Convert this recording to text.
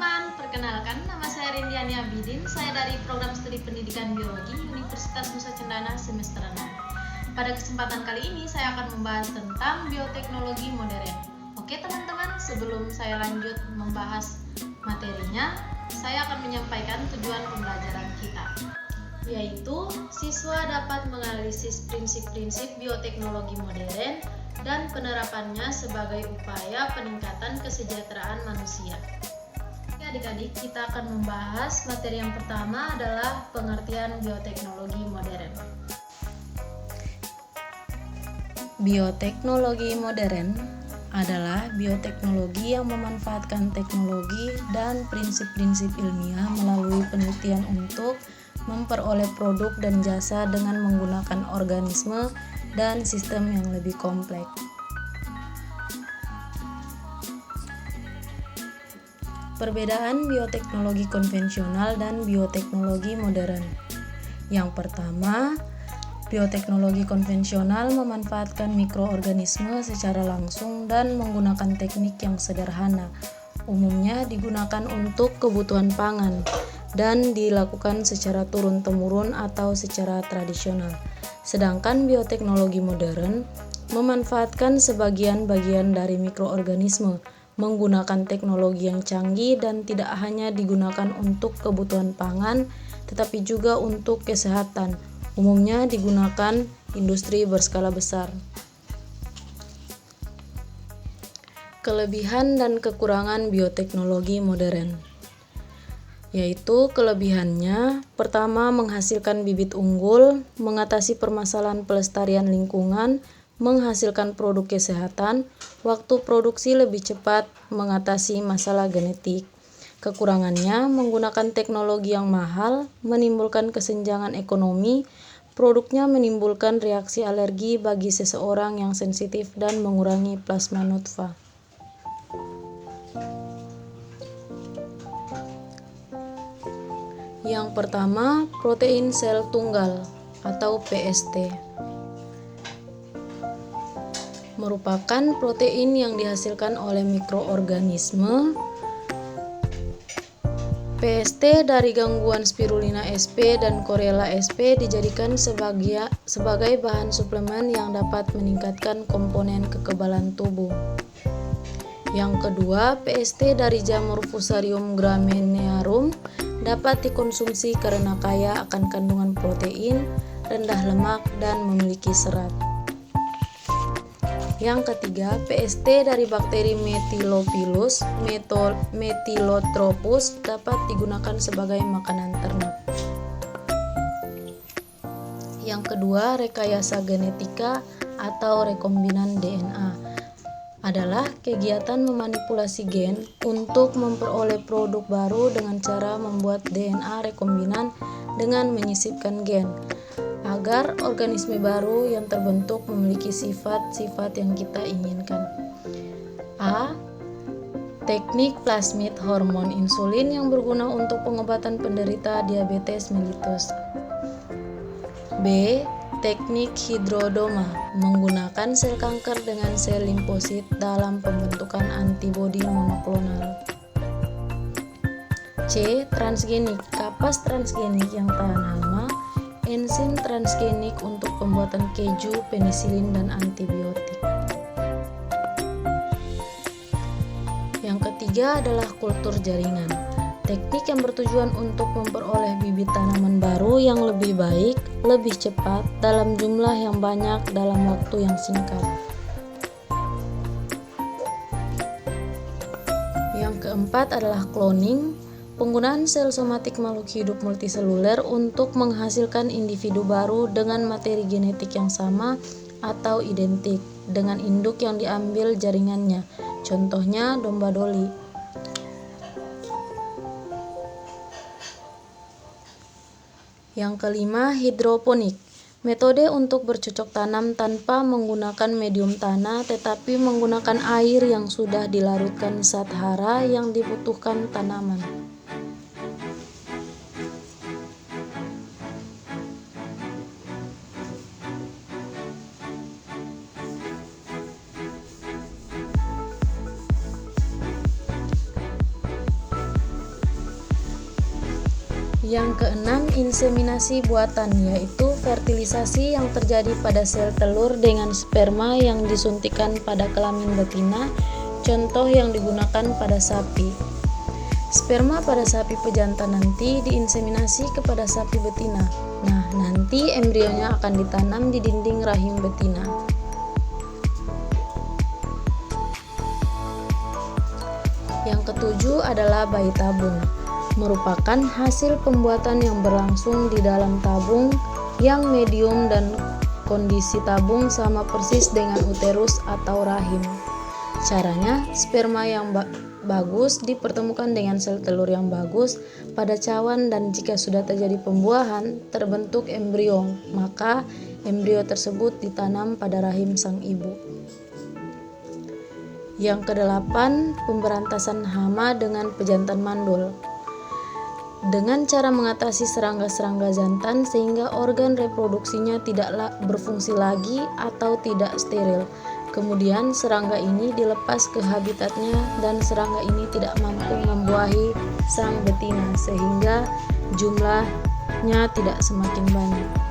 teman-teman, perkenalkan nama saya Rindiani Abidin. Saya dari Program Studi Pendidikan Biologi Universitas Nusa Cendana semester 6. Pada kesempatan kali ini saya akan membahas tentang bioteknologi modern. Oke teman-teman, sebelum saya lanjut membahas materinya, saya akan menyampaikan tujuan pembelajaran kita, yaitu siswa dapat menganalisis prinsip-prinsip bioteknologi modern dan penerapannya sebagai upaya peningkatan kesejahteraan manusia. Adik-adik, kita akan membahas materi yang pertama adalah pengertian bioteknologi modern. Bioteknologi modern adalah bioteknologi yang memanfaatkan teknologi dan prinsip-prinsip ilmiah melalui penelitian untuk memperoleh produk dan jasa dengan menggunakan organisme dan sistem yang lebih kompleks. Perbedaan bioteknologi konvensional dan bioteknologi modern. Yang pertama, bioteknologi konvensional memanfaatkan mikroorganisme secara langsung dan menggunakan teknik yang sederhana. Umumnya digunakan untuk kebutuhan pangan dan dilakukan secara turun-temurun atau secara tradisional. Sedangkan bioteknologi modern memanfaatkan sebagian bagian dari mikroorganisme, menggunakan teknologi yang canggih dan tidak hanya digunakan untuk kebutuhan pangan, tetapi juga untuk kesehatan. Umumnya digunakan industri berskala besar. Kelebihan dan kekurangan bioteknologi modern, yaitu kelebihannya, pertama menghasilkan bibit unggul, mengatasi permasalahan pelestarian lingkungan, menghasilkan produk kesehatan, waktu produksi lebih cepat, mengatasi masalah genetik. Kekurangannya, menggunakan teknologi yang mahal, menimbulkan kesenjangan ekonomi, produknya menimbulkan reaksi alergi bagi seseorang yang sensitif dan mengurangi plasma nutfah. Yang pertama, protein sel tunggal atau PST. Merupakan protein yang dihasilkan oleh mikroorganisme. PST dari gangguan Spirulina sp dan Corella sp dijadikan sebagai bahan suplemen yang dapat meningkatkan komponen kekebalan tubuh. Yang kedua, PST dari jamur Fusarium graminearum dapat dikonsumsi karena kaya akan kandungan protein, rendah lemak, dan memiliki serat. Yang ketiga, PST dari bakteri Methylopilus Methylotropus dapat digunakan sebagai makanan ternak. Yang kedua, rekayasa genetika atau rekombinan DNA adalah kegiatan memanipulasi gen untuk memperoleh produk baru dengan cara membuat DNA rekombinan dengan menyisipkan gen agar organisme baru yang terbentuk memiliki sifat-sifat yang kita inginkan. A. Teknik plasmid hormon insulin yang berguna untuk pengobatan penderita diabetes mellitus. B. Teknik hidrodoma menggunakan sel kanker dengan sel limfosit dalam pembentukan antibodi monoklonal. C. Transgenik, kapas transgenik yang tahan hama, enzim transgenik untuk pembuatan keju, penisilin, dan antibiotik. Yang ketiga adalah kultur jaringan. Teknik yang bertujuan untuk memperoleh bibit tanaman baru yang lebih baik, lebih cepat, dalam jumlah yang banyak dalam waktu yang singkat. Yang keempat adalah cloning, penggunaan sel somatik makhluk hidup multiseluler untuk menghasilkan individu baru dengan materi genetik yang sama atau identik dengan induk yang diambil jaringannya, contohnya domba doli. Yang kelima, hidroponik, metode untuk bercocok tanam tanpa menggunakan medium tanah tetapi menggunakan air yang sudah dilarutkan zat hara yang dibutuhkan tanaman. Yang keenam, inseminasi buatan, yaitu fertilisasi yang terjadi pada sel telur dengan sperma yang disuntikkan pada kelamin betina, contoh yang digunakan pada sapi. Sperma pada sapi pejantan nanti diinseminasi kepada sapi betina. Nah, nanti embrionya akan ditanam di dinding rahim betina. Yang ketujuh adalah bayi tabung, merupakan hasil pembuatan yang berlangsung di dalam tabung yang medium dan kondisi tabung sama persis dengan uterus atau rahim. Caranya, sperma yang bagus dipertemukan dengan sel telur yang bagus pada cawan, dan jika sudah terjadi pembuahan, terbentuk embrio, maka embrio tersebut ditanam pada rahim sang ibu. Yang kedelapan, pemberantasan hama dengan pejantan mandul. Dengan cara mengatasi serangga-serangga jantan sehingga organ reproduksinya tidak berfungsi lagi atau tidak steril. Kemudian serangga ini dilepas ke habitatnya dan serangga ini tidak mampu membuahi sang betina sehingga jumlahnya tidak semakin banyak.